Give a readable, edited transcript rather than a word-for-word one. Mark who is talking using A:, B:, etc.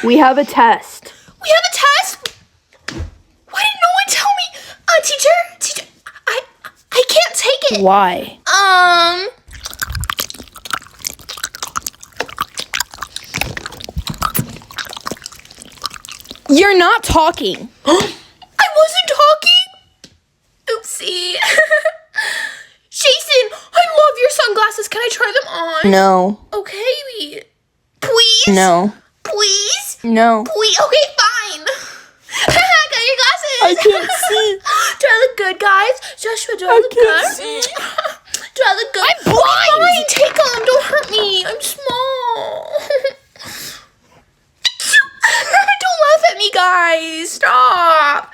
A: We have a test.
B: We have a test? Why didn't no one tell me? Teacher, I can't take it.
A: Why? You're not talking.
B: I wasn't talking. Oopsie. Jason, I love your sunglasses. Can I try them on?
A: No.
B: Okay. Please?
A: No.
B: Please?
A: No.
B: Please? Okay, fine. Got your glasses.
A: I can't see.
B: Do I look good, guys? Joshua, do I look good? Do I look good?
A: I'm blind.
B: Okay, fine. Take them. Don't hurt me. I'm small. Don't laugh at me, guys. Stop.